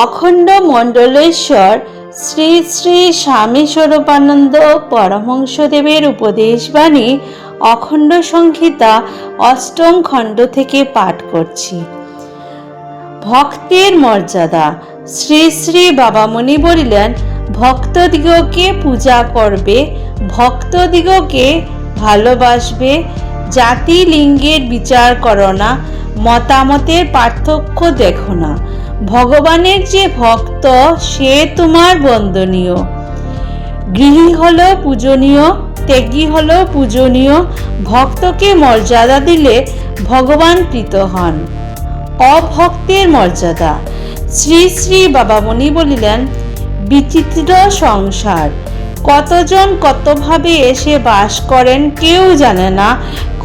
অখণ্ড মণ্ডলেশ্বর শ্রী শ্রী স্বামী স্বরূপানন্দ পরমহংসদেবের উপদেশবাণী অখণ্ড সংহিতা অষ্টম খণ্ড থেকে পাঠ করছি। ভক্তের মর্যাদা। শ্রী শ্রী বাবামণি বলিলেন, ভক্তদিগকে পূজা করবে, ভক্তদিগকে ভালোবাসবে, জাতি লিঙ্গের বিচার করো না, মতামতের পার্থক্য দেখো না। ভগবানের যে ভক্ত সে তোমার বন্দনীয়। গৃহী হলো পূজনীয়, ত্যাগী হলো পূজনীয়। ভক্তকে মর্যাদা দিলে ভগবান প্রীত হন। অভক্তের মর্যাদা। শ্রী শ্রী বাবামণি বলিলেন, বিচিত্র সংসার, কতজন কতভাবে এসে বাস করেন কেউ জানে না।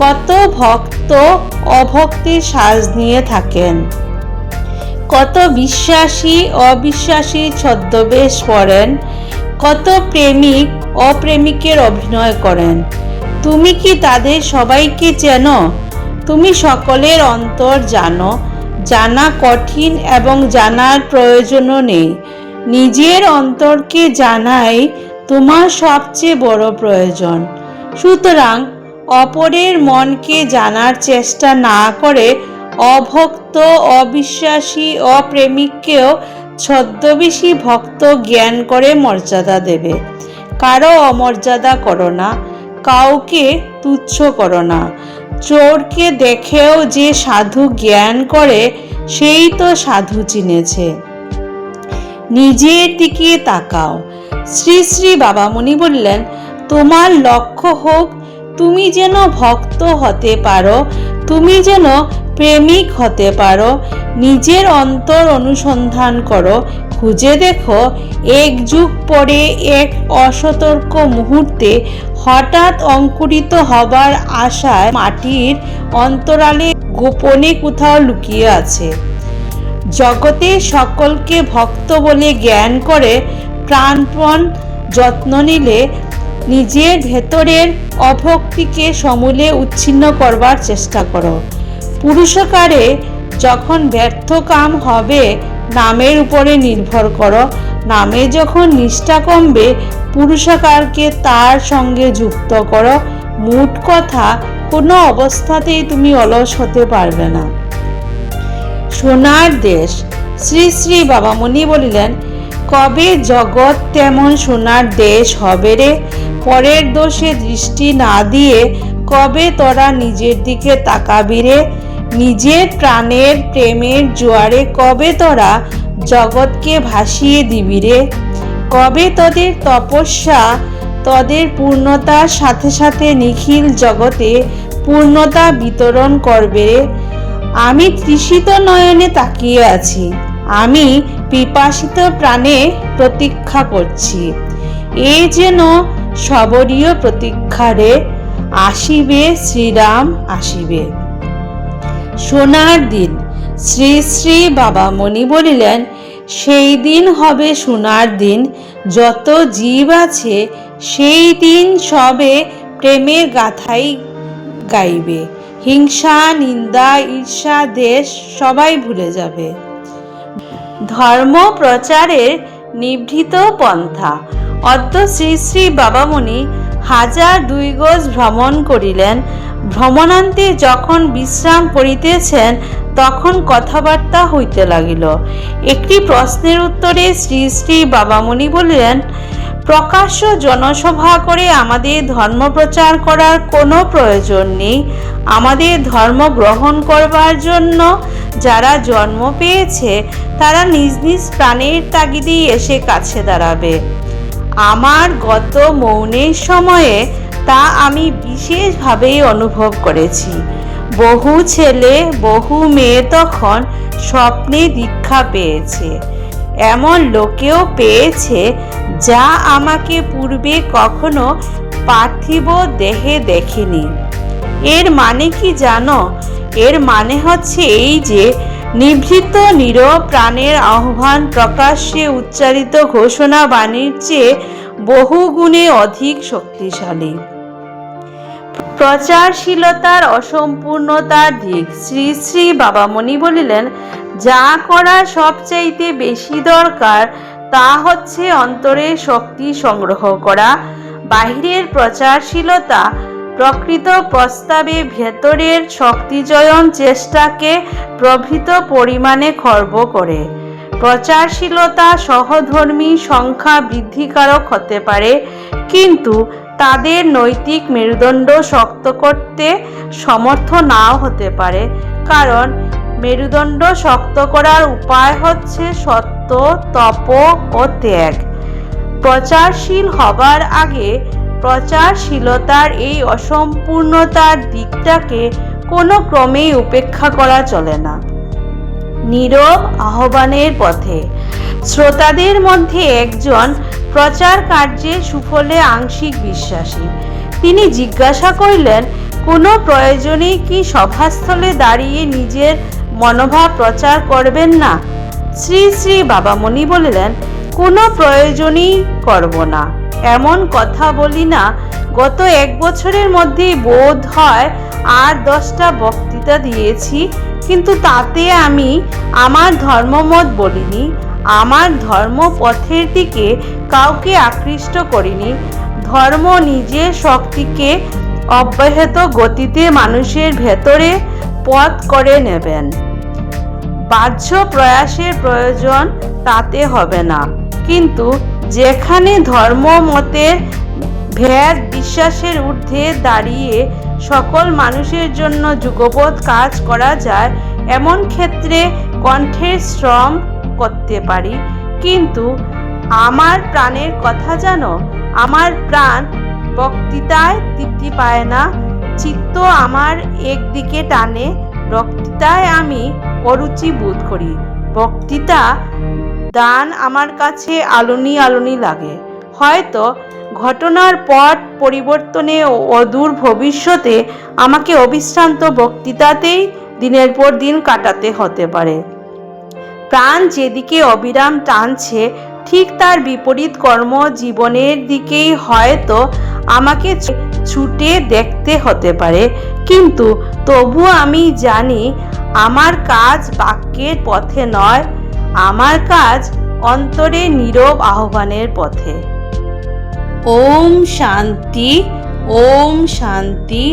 কত ভক্ত অভক্তের সাজ নিয়ে থাকেন, কত বিশ্বাসী অবিশ্বাসী ছদ্মবেশ পরেন, কত প্রেমিক অপ্রেমিকের অভিনয় করেন। তুমি কি তাদের সবাইকে চেনো? তুমি সকলের অন্তর জানো। জানা কঠিন এবং জানার প্রয়োজনও নেই। নিজের অন্তরকে জানাই তোমার সবচেয়ে বড় প্রয়োজন। সুতরাং অপরের মনকে জানার চেষ্টা না করে অভক্ত অবিশ্বাসী অপ্রেমিককেও ছদ্মবেশী ভক্ত জ্ঞান করে মর্যাদা দেবে। কারো অমর্যাদা করো না, কাউকে তুচ্ছ করো না। চোরকে দেখেও যে সাধু জ্ঞান করে সেই তো সাধু চিনেছে। নিজের দিকে তাকাও। শ্রী শ্রী বাবামণি বললেন, তোমার লক্ষ্য হোক তুমি যেন ভক্ত হতে পারো, তুমি যেন প্রেমিক হতে পারো। নিজের অন্তর অনুসন্ধান করো, খুঁজে দেখো এক যুগ পরে এক অসতর্ক মুহূর্তে হঠাৎ অঙ্কুরিত হবার আশায় মাটির অন্তরালে গোপনে কোথাও লুকিয়ে আছে। জগতে সকলকে ভক্ত বলে জ্ঞান করে প্রাণপণ যত্ন নিলে নিজের ভেতরের অভক্তিকে সমূলে উচ্ছিন্ন করবার চেষ্টা করো। পুরুষকারে যখন ব্যর্থ কাম হবে নামের উপরে নির্ভর করো। নামে যখন নিষ্ঠা কমবে পুরুষকারকে তার সঙ্গে যুক্ত করো। মোট কথা, কোনো অবস্থাতেই তুমি অলস হতে পারবে না। সোনার দেশ। শ্রী শ্রী বাবামণি বলিলেন, কবে জগৎ তেমন সোনার দেশ হবে রে? পরের দোষে দৃষ্টি না দিয়ে কবে তোরা নিজের দিকে তাকাবি রে? নিজের প্রাণের প্রেমের জোয়ারে কবে তোরা জগৎকে ভাসিয়ে দিবি রে? কবে তোদের তপস্যা তোদের পূর্ণতার সাথে সাথে নিখিল জগতে পূর্ণতা বিতরণ করবে রে? আমি তৃষিত নয়নে তাকিয়ে আছি, আমি পিপাসিত প্রাণে প্রতীক্ষা করছি। এ যেন সবরীয় প্রতীক্ষা রে, আসিবে শ্রীরাম আসিবে। সোনার দিন। শ্রী শ্রী বাবামণি বলিলেন, সেই দিন হবে সোনার দিন। যত জীব আছে সেই দিন সবে প্রেমের গাথাই গাইবে। হিংসা নিন্দা ঈর্ষা দেশ সবাই ভুলে যাবে। ধর্ম প্রচারের নিভৃত পন্থা। অদ্য শ্রী শ্রী বাবামণি 1002 গজ ভ্রমণ করিলেন। ভ্রমণান্তে যখন বিশ্রাম করিতেছেন তখন কথাবার্তা হইতে লাগিল। একটি প্রশ্নের উত্তরে শ্রী শ্রী বাবামণি বলিলেন, প্রকাশ্য জনসভা করে আমাদের ধর্ম প্রচার করার কোনো প্রয়োজন নেই। আমাদের ধর্ম গ্রহণ করবার জন্য যারা জন্ম পেয়েছে তারা নিজ নিজ প্রাণের তাগিদেই এসে কাছে দাঁড়াবে। আমার গত মৌনের সময়ে তা আমি বিশেষভাবেই অনুভব করেছি। বহু ছেলে বহু মেয়ে তখন স্বপ্নে দীক্ষা পেয়েছে। এমন লোকেও পেয়েছে যা আমাকে পূর্বে কখনো পার্থিব দেহে দেখেনি। এর মানে কি জানো? এর মানে হচ্ছে এই যে নিভৃত নীরব প্রাণের আহ্বান প্রকাশ্যে উচ্চারিত ঘোষণা বাণীর চেয়ে বহু গুণে অধিক শক্তিশালী। প্রচারশীলতার অসম্পূর্ণতার দিক। শ্রী শ্রী বাবামণি বলিলেন, যা করার সবচাইতে বেশি দরকার তা হচ্ছে অন্তরের শক্তি সংগ্রহ করা। বাহিরের প্রচারশীলতা প্রকৃত প্রস্তাবে ভেতরের শক্তিজয়ন চেষ্টাকে প্রভৃত পরিমাণে খর্ব করে। প্রচারশীলতা সহধর্মী সংখ্যা বৃদ্ধিকারক হতে পারে, কিন্তু তাদের নৈতিক মেরুদণ্ড শক্ত করতে সমর্থ নাও হতে পারে, কারণ মেরুদণ্ড শক্ত করার উপায় হচ্ছে সত্য, তপ ও ত্যাগ। প্রচারশীল হবার আগে প্রচারশীলতার এই অসম্পূর্ণতার দিকটাকে কোনো ক্রমেই উপেক্ষা করা চলে না। নীরব আহ্বানের পথে। শ্রোতাদের মধ্যে একজন প্রচার কার্যে সুফলে আংশিক বিশ্বাসী। তিনি জিজ্ঞাসা করিলেন, কোনো প্রয়োজনে কি সভাস্থলে দাঁড়িয়ে নিজের মনোভাব প্রচার করবেন না? শ্রী শ্রী বাবামণি বলিলেন, কোনো প্রয়োজনই করব না, এমন কথা বলি না। গত 1 বছরের মধ্যেই বোধ হয় 8-10টা বক্তৃতা দিয়েছি, কিন্তু তাতে আমি আমার ধর্মমত বলিনি, আমার ধর্মপথের দিকে কাউকে আকৃষ্ট করিনি। ধর্ম নিজের শক্তিকে অব্যাহত গতিতে মানুষের ভেতরে পথ করে নেবেন। বাহ্য প্রয়াসের প্রয়োজন তাতে হবে না, কিন্তু যেখানে ধর্মমতের ভেদ বিশ্বাসের ঊর্ধ্বে দাঁড়িয়ে সকল মানুষের জন্য যুগপৎ কাজ করা যায়, এমন ক্ষেত্রে কণ্ঠের শ্রম করতে পারি। কিন্তু আমার প্রাণের কথা জানো, আমার প্রাণ বক্তৃতায় তৃপ্তি পায় না। চিত্ত আমার একদিকে টানে, বক্তৃতায় আমি অরুচি বোধ করি। বক্তৃতা দান আমার কাছে আলুনি আলুনি লাগে। হয়তো ঘটনার পট পরিবর্তনে অদূর ভবিষ্যতে আমাকে অবিশ্রান্ত বক্তৃতাতেই দিনের পর দিন কাটাতে হতে পারে। প্রাণ যেদিকে অবিরাম টানছে, ঠিক তার বিপরীত কর্ম জীবনের দিকেই হয়তো আমাকে ছুটে দেখতে হতে পারে, কিন্তু তবু আমি জানি আমার কাজ বাক্যের পথে নয়, আমার কাজ অন্তরে নীরব আহ্বানের পথে। ওম শান্তি, ওম শান্তি,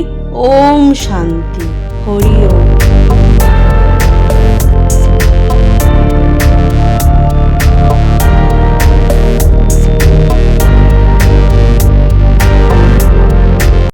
ওম শান্তি। হরি ওম।